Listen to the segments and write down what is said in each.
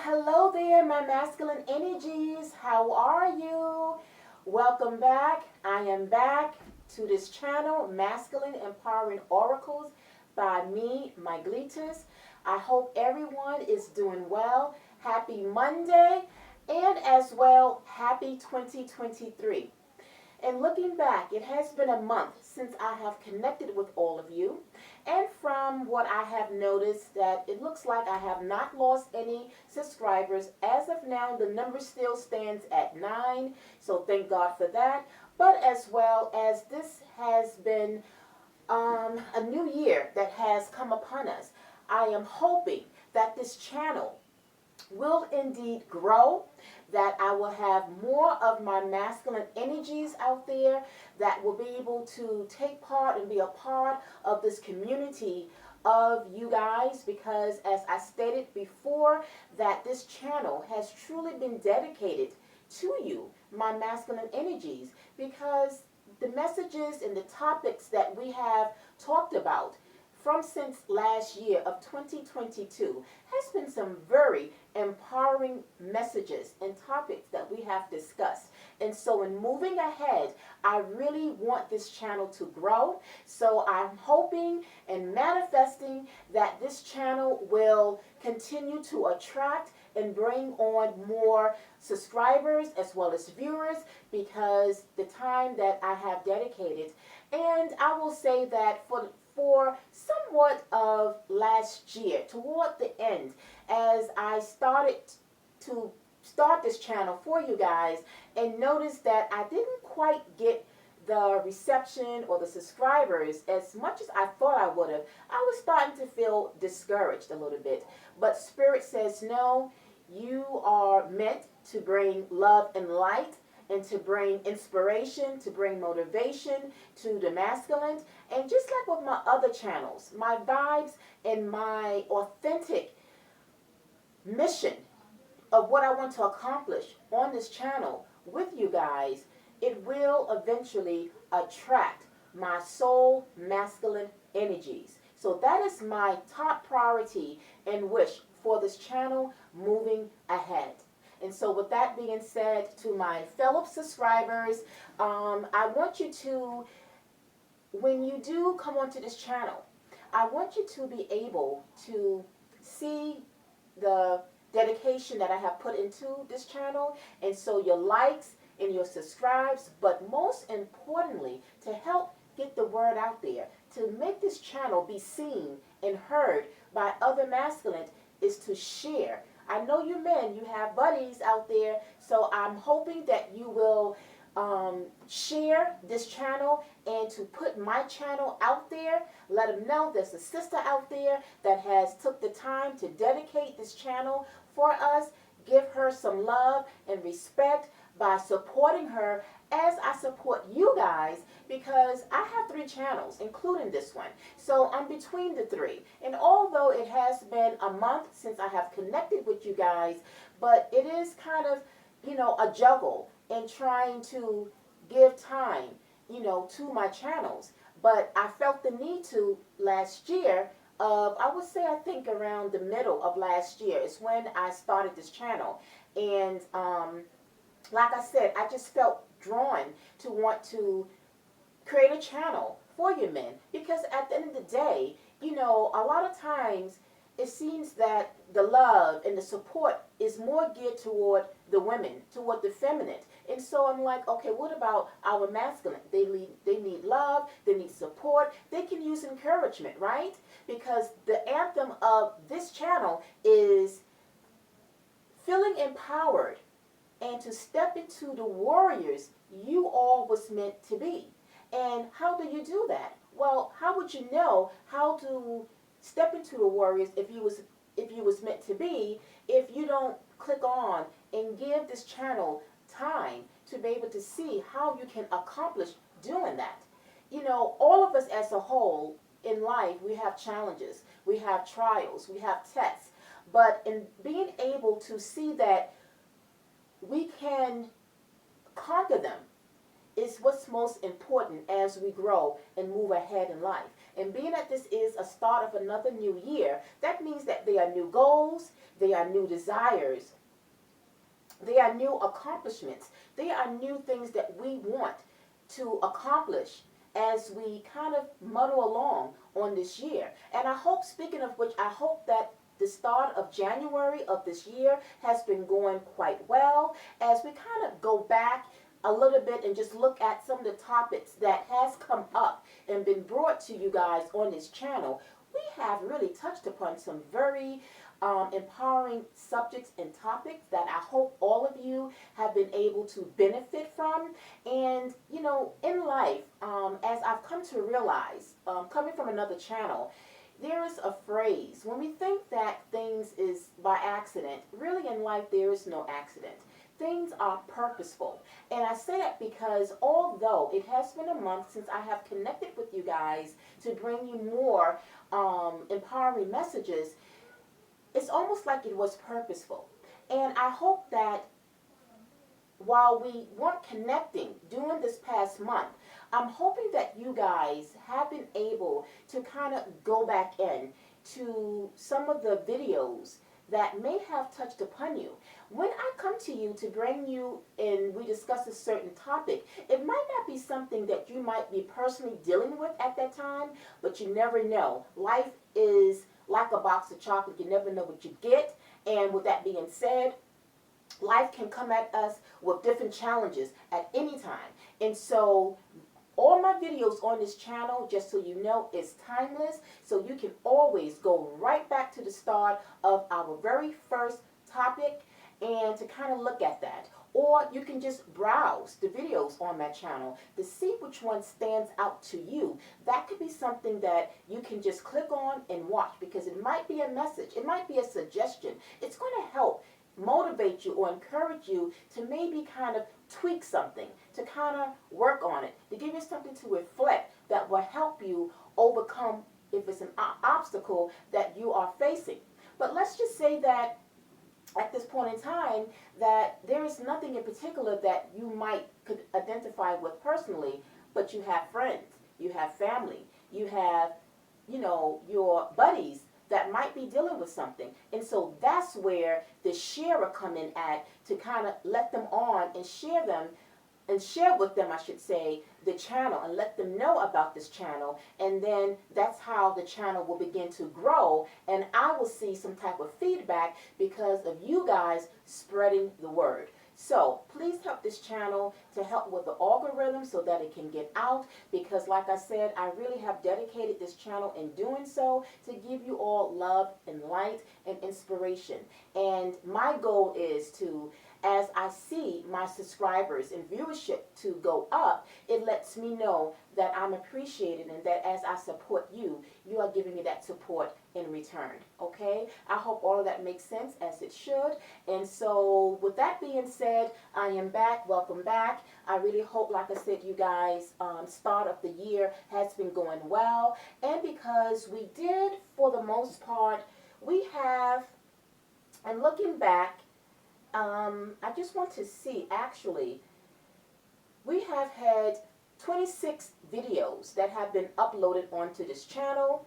hello there, my masculine energies. How are you? Welcome back. I am back to this channel, Masculine Empowering Oracles by me, my Gleeters. I hope everyone is doing well. Happy Monday, and as well, happy 2023. And looking back, it has been a month since I have connected with all of you. And from what I have noticed, that it looks like I have not lost any subscribers. As of now, the number still stands at 9. So thank God for that. But as well as this has been a new year that has come upon us, I am hoping that this channel will indeed grow, that I will have more of my masculine energies out there that will be able to take part and be a part of this community of you guys, because as I stated before, that this channel has truly been dedicated to you, my masculine energies, because the messages and the topics that we have talked about from since last year of 2022 has been some very empowering messages and topics that we have discussed. And so in moving ahead, I really want this channel to grow. So I'm hoping and manifesting that this channel will continue to attract and bring on more subscribers as well as viewers, because the time that I have dedicated. And I will say that for somewhat of last year, toward the end, as I started to start this channel for you guys and noticed that I didn't quite get the reception or the subscribers as much as I thought I would have, I was starting to feel discouraged a little bit. But Spirit says, no, you are meant to bring love and light, and to bring inspiration, to bring motivation to the masculine. And just like with my other channels, my vibes and my authentic mission of what I want to accomplish on this channel with you guys, it will eventually attract my soul masculine energies. So that is my top priority and wish for this channel moving ahead. And so with that being said, to my fellow subscribers, I want you to, when you do come onto this channel, I want you to be able to see the dedication that I have put into this channel. And so your likes and your subscribes, but most importantly, to help get the word out there, to make this channel be seen and heard by other masculines, is to share. I know you men, you have buddies out there, so I'm hoping that you will share this channel and to put my channel out there. Let them know there's a sister out there that has took the time to dedicate this channel for us. Give her some love and respect by supporting her as I support you guys, because I have 3 channels, including this one. So I'm between the 3. And although it has been a month since I have connected with you guys, but it is kind of, a juggle in trying to give time, to my channels. But I felt the need to last year. I would say, I think around the middle of last year is when I started this channel. And like I said, I just felt drawn to want to create a channel for you men, because at the end of the day, a lot of times it seems that the love and the support is more geared toward the women, toward the feminine. And so I'm like, okay, what about our masculine? They need love, they need support, they can use encouragement, right? Because the anthem of this channel is feeling empowered and to step into the warriors you all was meant to be. And how do you do that? Well, how would you know how to step into the warriors if you was meant to be, if you don't click on and give this channel time to be able to see how you can accomplish doing that? All of us as a whole in life, we have challenges, we have trials, we have tests. But in being able to see that we can conquer them is what's most important as we grow and move ahead in life. And being that this is a start of another new year, that means that there are new goals, there are new desires, there are new accomplishments, there are new things that we want to accomplish as we kind of muddle along on this year. And I hope, speaking of which, I hope that the start of January of this year has been going quite well as we kind of go back a little bit and just look at some of the topics that has come up and been brought to you guys on this channel. We have really touched upon some very empowering subjects and topics that I hope all of you have been able to benefit from. And you know, in life, as I've come to realize, coming from another channel, there is a phrase, when we think that things is by accident, really in life there is no accident. Things are purposeful. And I say that because although it has been a month since I have connected with you guys to bring you more empowering messages, it's almost like it was purposeful. And I hope that while we weren't connecting during this past month, I'm hoping that you guys have been able to kind of go back in to some of the videos that may have touched upon you. When I come to you to bring you and we discuss a certain topic, it might not be something that you might be personally dealing with at that time, but you never know. Life is like a box of chocolate. You never know what you get. And with that being said, life can come at us with different challenges at any time. And so all my videos on this channel, just so you know, is timeless. So you can always go right back to the start of our very first topic and to kind of look at that. Or you can just browse the videos on my channel to see which one stands out to you. That could be something that you can just click on and watch, because it might be a message. It might be a suggestion. It's going to help motivate you or encourage you to maybe kind of tweak something, to kind of work on it, to give you something to reflect that will help you overcome if it's an obstacle that you are facing. But let's just say that at this point in time that there is nothing in particular that you could identify with personally, but you have friends, you have family, you have, you know, your buddies that might be dealing with something. And so that's where the sharer come in at, to kind of let them on and share with them, I should say, the channel, and let them know about this channel. And then that's how the channel will begin to grow, and I will see some type of feedback because of you guys spreading the word. So please help this channel to help with the algorithm so that it can get out, because like I said, I really have dedicated this channel in doing so to give you all love and light and inspiration. And my goal is to, as I see my subscribers and viewership to go up, it lets me know that I'm appreciated, and that as I support you, you are giving me that support in return. Okay? I hope all of that makes sense, as it should. And so with that being said, I am back. Welcome back. I really hope, like I said, you guys, start of the year has been going well. And because we did, for the most part, we have, and looking back, I just want to see, actually, we have had 26 videos that have been uploaded onto this channel.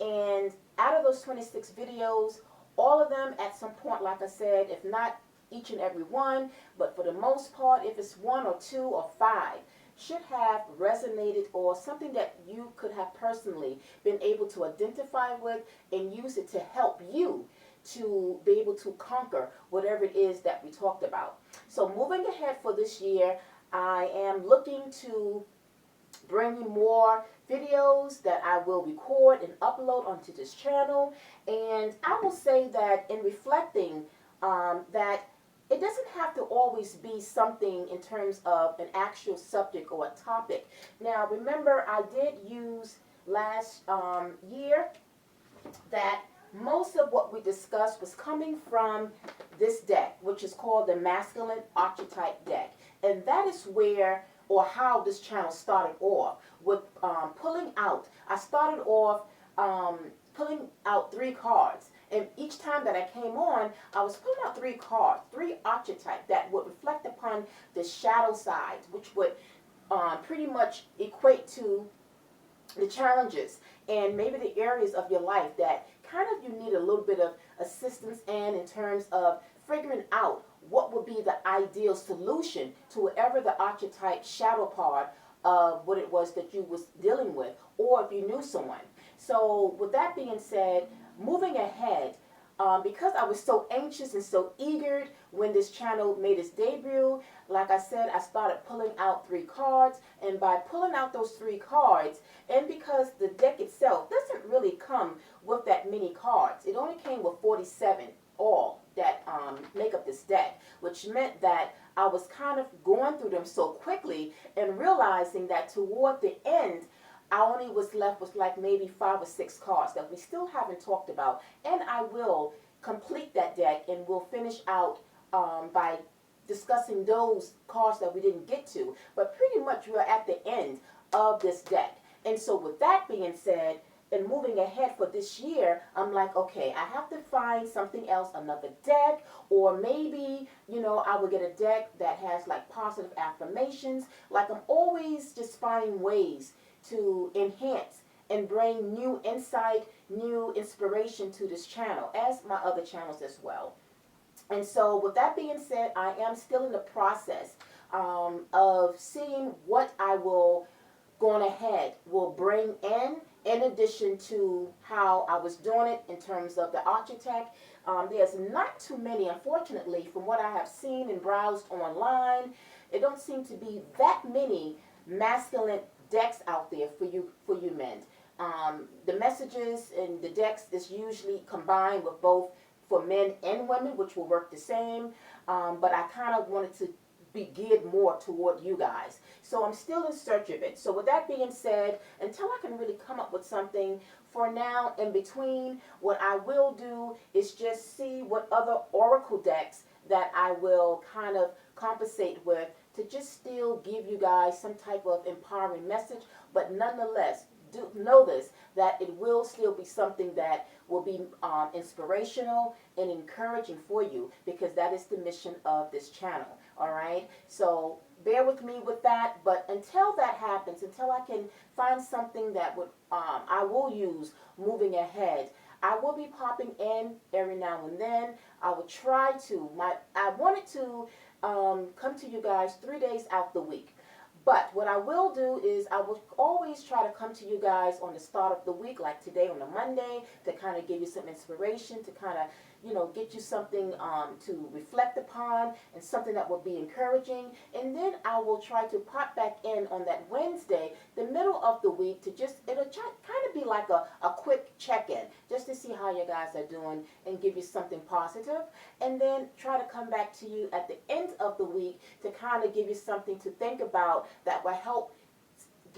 And out of those 26 videos, all of them at some point, like I said, if not each and every one, but for the most part, if it's one or two or five, should have resonated, or something that you could have personally been able to identify with and use it to help you to be able to conquer whatever it is that we talked about. So moving ahead for this year, I am looking to bring you more videos that I will record and upload onto this channel. And I will say that in reflecting, that it doesn't have to always be something in terms of an actual subject or a topic. Now remember, I did use last year that most of what we discussed was coming from this deck, which is called the Masculine Archetype deck. And that is where, or how this channel started off, with pulling out. I started off pulling out 3 cards. And each time that I came on, I was pulling out 3 cards, 3 archetypes that would reflect upon the shadow sides, which would pretty much equate to the challenges and maybe the areas of your life that kind of you need a little bit of assistance in terms of figuring out what would be the ideal solution to whatever the archetype shadow part of what it was that you was dealing with, or if you knew someone. So with that being said, moving ahead, because I was so anxious and so eager when this channel made its debut, like I said, I started pulling out 3 cards. And by pulling out those 3 cards, and because the deck itself doesn't really come with that many cards, it only came with 47 all that make up this deck, which meant that I was kind of going through them so quickly and realizing that toward the end, I only was left with like maybe 5 or 6 cards that we still haven't talked about. And I will complete that deck and we'll finish out by discussing those cards that we didn't get to. But pretty much we're at the end of this deck. And so with that being said, and moving ahead for this year, I'm like, okay, I have to find something else, another deck, or maybe, you know, I will get a deck that has like positive affirmations. Like I'm always just finding ways to enhance and bring new insight, new inspiration to this channel, as my other channels as well. And so with that being said, I am still in the process of seeing what I will, going ahead, will bring in addition to how I was doing it in terms of the architect. There's not too many, unfortunately, from what I have seen and browsed online. It don't seem to be that many masculine decks out there for you men. The messages and the decks is usually combined with both for men and women, which will work the same. But I kind of wanted to be geared more toward you guys. So I'm still in search of it. So with that being said, until I can really come up with something for now in between, what I will do is just see what other oracle decks that I will kind of compensate with to just still give you guys some type of empowering message. But nonetheless, do know this, that it will still be something that will be inspirational and encouraging for you, because that is the mission of this channel. All right, so bear with me with that. But until that happens, until I can find something that would I will use moving ahead, I will be popping in every now and then. I will try to. I wanted to come to you guys 3 days out the week. But what I will do is I will always try to come to you guys on the start of the week, like today on a Monday, to kind of give you some inspiration, to kind of, you know, get you something to reflect upon and something that will be encouraging. And then I will try to pop back in on that Wednesday, the middle of the week, to just, it'll kind of be like a quick check-in, just to see how you guys are doing and give you something positive. And then try to come back to you at the end of the week to kind of give you something to think about that will help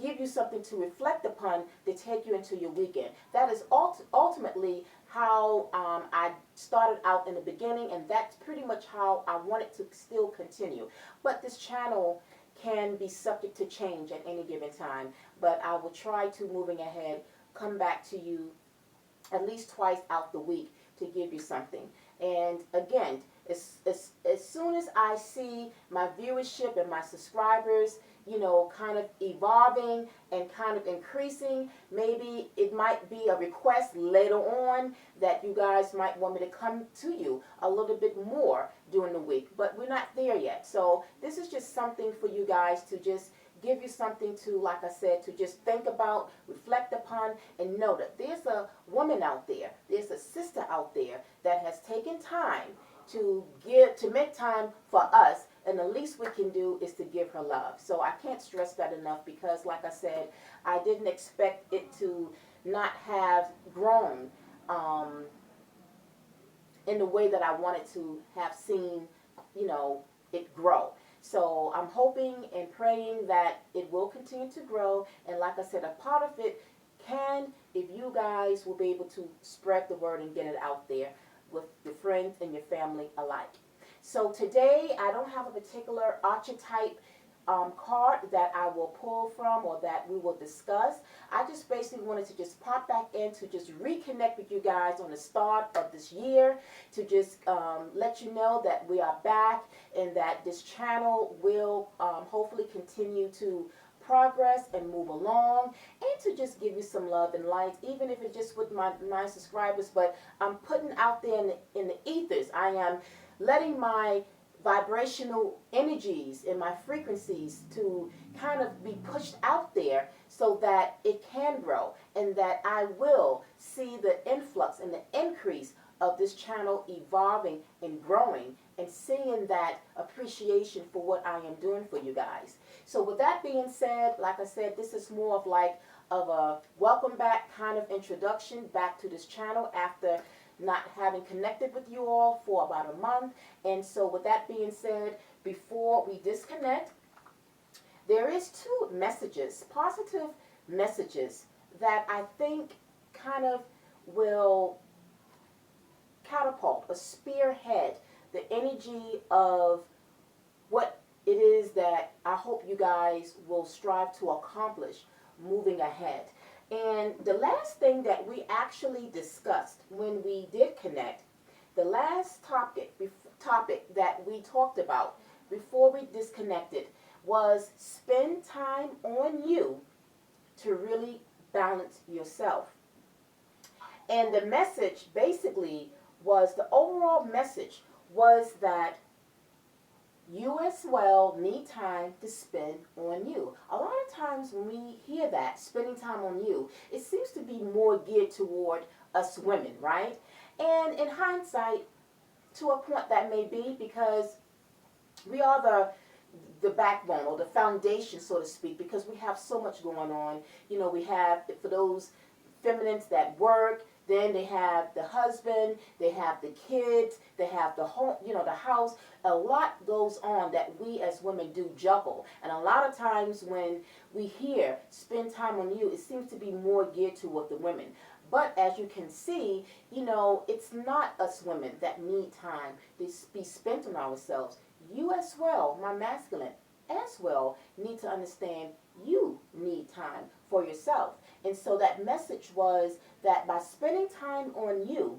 give you something to reflect upon to take you into your weekend. That is ultimately how I started out in the beginning, and that's pretty much how I want it to still continue. But this channel can be subject to change at any given time. But I will try to, moving ahead, come back to you at least twice out the week to give you something. And again, as soon as I see my viewership and my subscribers, you know, kind of evolving and kind of increasing, maybe it might be a request later on that you guys might want me to come to you a little bit more during the week. But we're not there yet. So this is just something for you guys to just give you something to, like I said, to just think about, reflect upon, and know that there's a woman out there, there's a sister out there that has taken time to make time for us, and the least we can do is to give her love. So I can't stress that enough, because like I said, I didn't expect it to not have grown in the way that I wanted to have seen, you know, it grow. So I'm hoping and praying that it will continue to grow. And like I said, a part of it can, if you guys will be able to spread the word and get it out there with your friends and your family alike. So today, I don't have a particular archetype card that I will pull from or that we will discuss. I just basically wanted to just pop back in to just reconnect with you guys on the start of this year, to just let you know that we are back and that this channel will hopefully continue to progress and move along, and to just give you some love and light, even if it's just with my subscribers. But I'm putting out there in the ethers. I am letting my vibrational energies and my frequencies to kind of be pushed out there so that it can grow, and that I will see the influx and the increase of this channel evolving and growing, and seeing that appreciation for what I am doing for you guys. So with that being said, like I said, this is more of like of a welcome back kind of introduction back to this channel after not having connected with you all for about a month. And so with that being said, before we disconnect, there is two messages, positive messages, that I think kind of will catapult or spearhead the energy of what it is that I hope you guys will strive to accomplish moving ahead. And the last thing that we actually discussed when we did connect, the last topic that we talked about before we disconnected, was spend time on you to really balance yourself. And the message basically was, the overall message was that you as well need time to spend on you. A lot of times when we hear that, spending time on you, it seems to be more geared toward us women, right? And in hindsight, to a point that may be, because we are the backbone or the foundation, so to speak, because we have so much going on. You know, we have, for those feminines that work, then they have the husband, they have the kids, they have the home, you know, the house. A lot goes on that we as women do juggle. And a lot of times when we hear spend time on you, it seems to be more geared toward the women. But as you can see, you know, it's not us women that need time to be spent on ourselves. You as well, my masculine, as well, need to understand you need time for yourself. And so that message was that by spending time on you,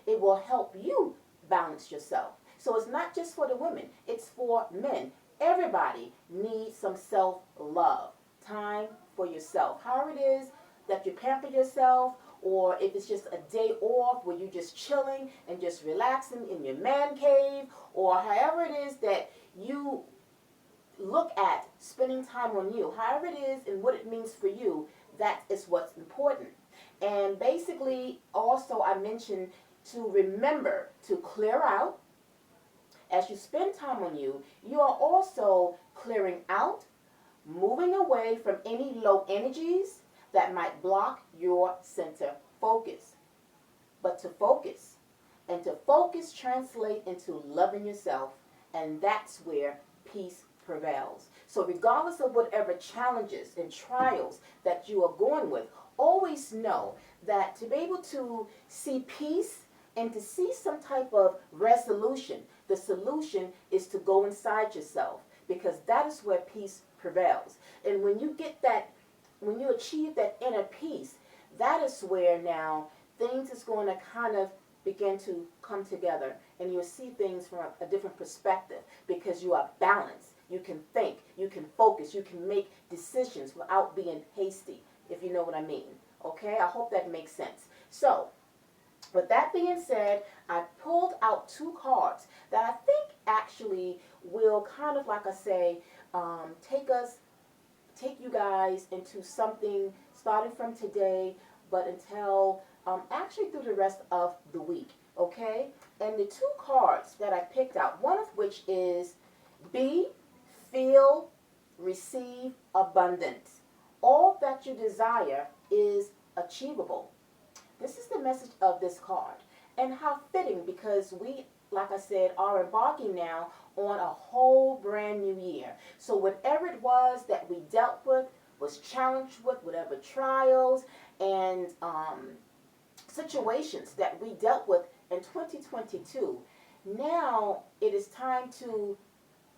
it will help you balance yourself. So it's not just for the women, it's for men. Everybody needs some self-love, time for yourself. However it is that you pamper yourself, or if it's just a day off where you're just chilling and just relaxing in your man cave, or however it is that you look at spending time on you, however it is and what it means for you, that is what's important. And basically, also I mentioned to remember to clear out. As you spend time on you, you are also clearing out, moving away from any low energies that might block your center focus. But to focus, and to focus translate into loving yourself, and that's where peace prevails. So regardless of whatever challenges and trials that you are going with, always know that to be able to see peace and to see some type of resolution, the solution is to go inside yourself, because that is where peace prevails. And when you get that, when you achieve that inner peace, that is where now things is going to kind of begin to come together, and you'll see things from a different perspective, because you are balanced. You can think, you can focus, you can make decisions without being hasty, if you know what I mean. Okay, I hope that makes sense. So, with that being said, I pulled out two cards that I think actually will kind of, like I say, take you guys into something starting from today, but until actually through the rest of the week. Okay, and the two cards that I picked out, one of which is be, feel, receive abundance. All that you desire is achievable. This is the message of this card. And how fitting, because we, like I said, are embarking now on a whole brand new year. So whatever it was that we dealt with, was challenged with, whatever trials and situations that we dealt with in 2022, now it is time to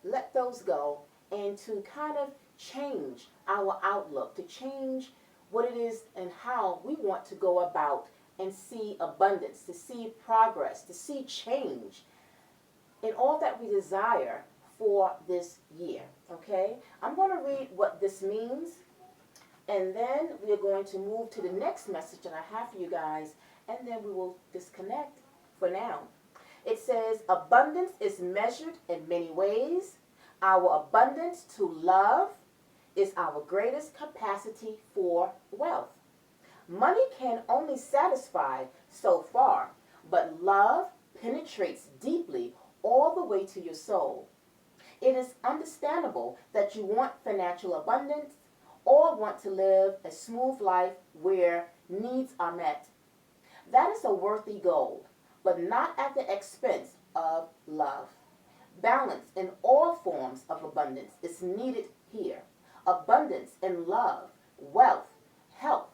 let those go and to kind of change our outlook, to change what it is and how we want to go about and see abundance, to see progress, to see change in all that we desire for this year. Okay? I'm going to read what this means, and then we are going to move to the next message that I have for you guys, and then we will disconnect for now. It says, abundance is measured in many ways. Our abundance to love is our greatest capacity for wealth. Money can only satisfy so far, but love penetrates deeply all the way to your soul. It is understandable that you want financial abundance or want to live a smooth life where needs are met. That is a worthy goal, but not at the expense of love. Balance in all forms of abundance is needed here. Abundance in love, wealth, health.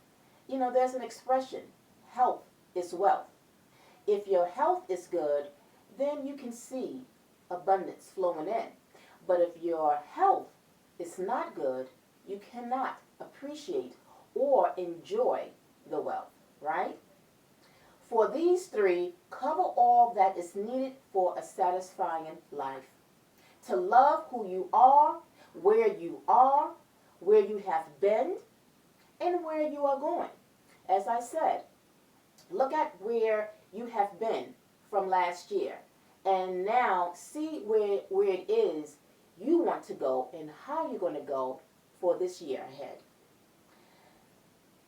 You know, there's an expression, health is wealth. If your health is good, then you can see abundance flowing in. But if your health is not good, you cannot appreciate or enjoy the wealth, right? For these three, cover all that is needed for a satisfying life. To love who you are, where you have been, and where you are going. As I said, look at where you have been from last year, and now see where it is you want to go and how you're going to go for this year ahead.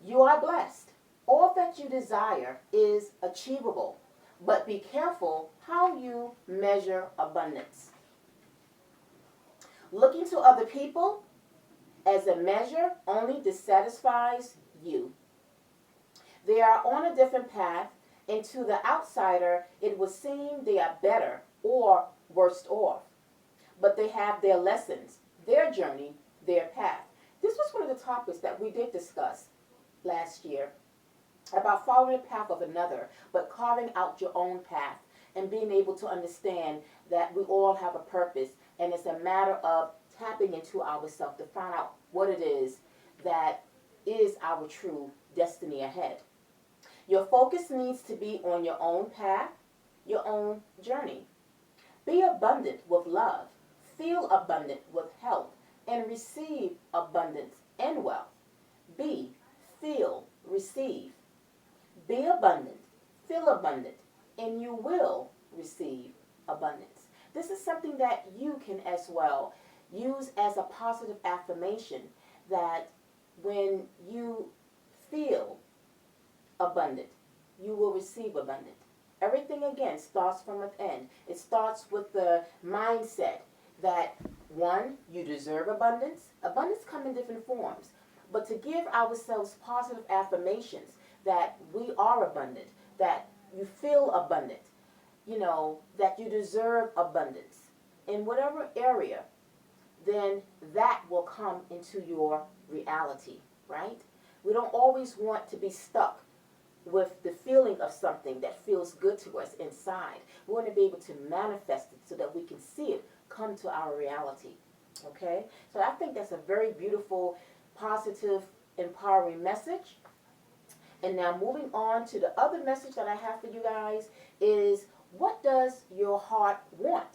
You are blessed. All that you desire is achievable, but be careful how you measure abundance. Looking to other people as a measure only dissatisfies you. They are on a different path, and to the outsider, it would seem they are better or worse off. But they have their lessons, their journey, their path. This was one of the topics that we did discuss last year about following the path of another, but carving out your own path and being able to understand that we all have a purpose, and it's a matter of tapping into ourselves to find out what it is that is our true destiny ahead. Your focus needs to be on your own path, your own journey. Be abundant with love, feel abundant with health, and receive abundance and wealth. Be, feel, receive. Be abundant, feel abundant, and you will receive abundance. This is something that you can as well use as a positive affirmation, that when you feel abundant, you will receive abundant. Everything, again, starts from within. It starts with the mindset that, one, you deserve abundance. Abundance comes in different forms. But to give ourselves positive affirmations that we are abundant, that you feel abundant, that you deserve abundance in whatever area, then that will come into your reality, right? We don't always want to be stuck with the feeling of something that feels good to us inside. We want to be able to manifest it so that we can see it come to our reality, okay? So I think that's a very beautiful, positive, empowering message. And now moving on to the other message that I have for you guys is, what does your heart want?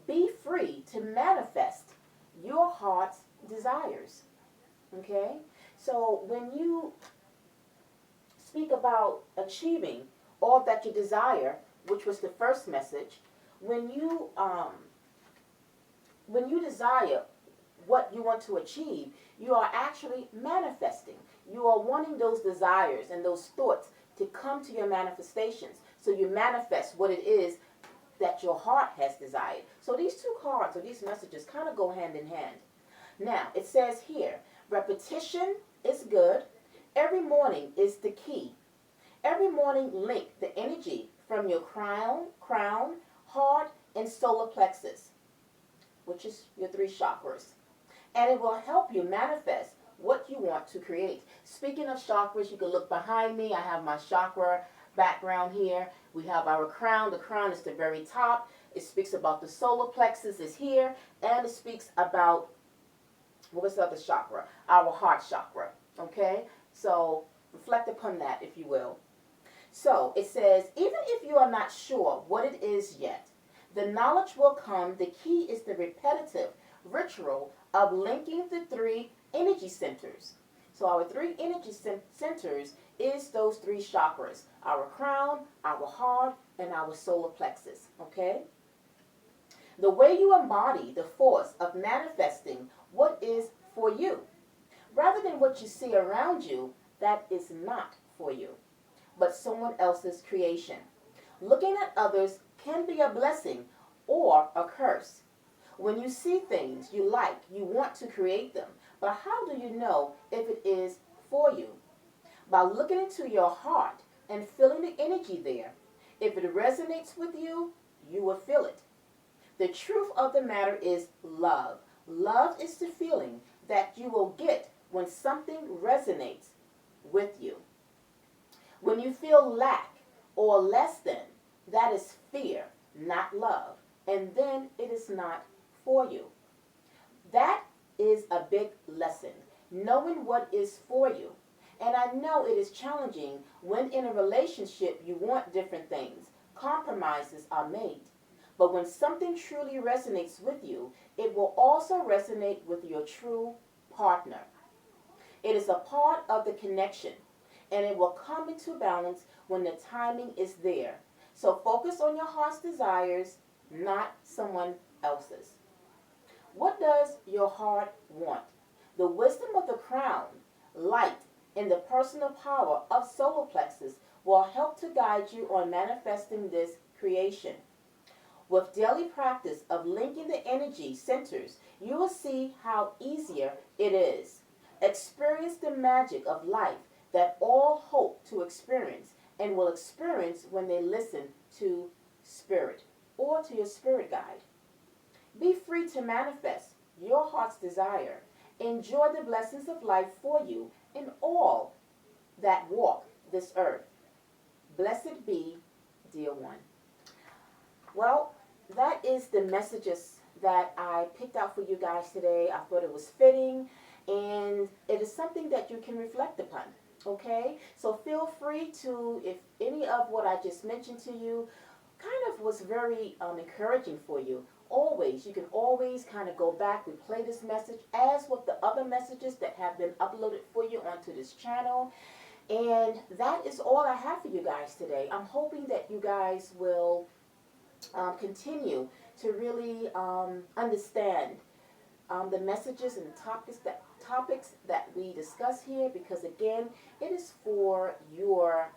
Be free to manifest your heart's desires, okay? So when you speak about achieving all that you desire, which was the first message, when you desire what you want to achieve, you are actually manifesting. You are wanting those desires and those thoughts to come to your manifestations. So you manifest what it is that your heart has desired. So these two cards or these messages kind of go hand in hand. Now, it says here, repetition is good. Every morning is the key. Every morning link the energy from your crown, heart, and solar plexus, which is your 3 chakras. And it will help you manifest what you want to create. Speaking of chakras, you can look behind me. I have my chakra background here. We have our crown. The crown is the very top. It speaks about the solar plexus is here, and it speaks about what was the other chakra? Our heart chakra. Okay? So reflect upon that, if you will. So it says, even if you are not sure what it is yet, the knowledge will come. The key is the repetitive ritual of linking the three energy centers. So our three energy centers is those three chakras: our crown, our heart, and our solar plexus. Okay? The way you embody the force of manifesting what is for you, rather than what you see around you that is not for you, but someone else's creation. Looking at others can be a blessing or a curse. When you see things you like, you want to create them. But how do you know if it is for you? By looking into your heart and feeling the energy there. If it resonates with you, you will feel it. The truth of the matter is love. Love is the feeling that you will get when something resonates with you. When you feel lack or less than, that is fear, not love. And then it is not for you. That is a big lesson, knowing what is for you. And I know it is challenging when in a relationship you want different things. Compromises are made. But when something truly resonates with you, it will also resonate with your true partner. It is a part of the connection, and it will come into balance when the timing is there. So focus on your heart's desires, not someone else's. What does your heart want? The wisdom of the crown, light, and the personal power of solar plexus will help to guide you on manifesting this creation. With daily practice of linking the energy centers, you will see how easier it is. Experience the magic of life that all hope to experience and will experience when they listen to spirit or to your spirit guide. Be free to manifest your heart's desire. Enjoy the blessings of life for you and all that walk this earth. Blessed be, dear one. Well, that is the messages that I picked out for you guys today. I thought it was fitting, and it is something that you can reflect upon. Okay? So feel free to, if any of what I just mentioned to you kind of was very encouraging for you, you can always kind of go back, replay this message, as with the other messages that have been uploaded for you onto this channel. And that is all I have for you guys today. I'm hoping that you guys will continue to really understand the messages and the topics that we discuss here, because again, it is for your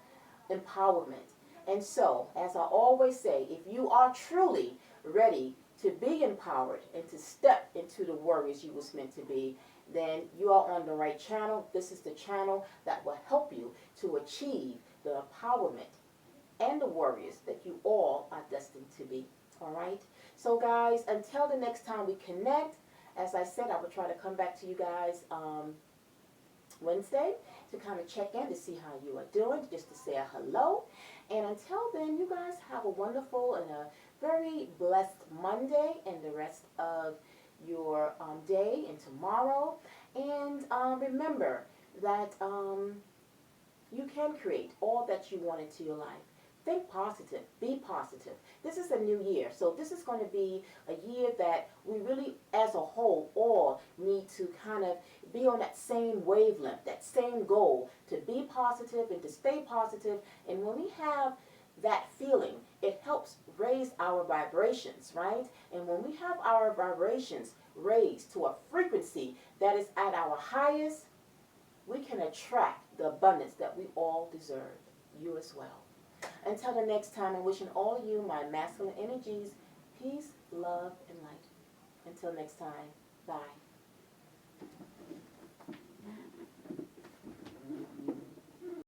empowerment. And so, as I always say, if you are truly ready to be empowered and to step into the warriors you was meant to be, then you are on the right channel. This is the channel that will help you to achieve the empowerment and the warriors that you all are destined to be. All right? So guys, until the next time we connect, as I said, I will try to come back to you guys Wednesday to kind of check in to see how you are doing, just to say a hello. And until then, you guys have a wonderful and a very blessed Monday and the rest of your day and tomorrow. And remember that you can create all that you want into your life. Think positive. Be positive. This is a new year. So this is going to be a year that we really, as a whole, all need to kind of be on that same wavelength, that same goal, to be positive and to stay positive. And when we have that feeling, it helps raise our vibrations, right? And when we have our vibrations raised to a frequency that is at our highest, we can attract the abundance that we all deserve. You as well. Until the next time, I'm wishing all of you, my masculine energies, peace, love, and light. Until next time, bye.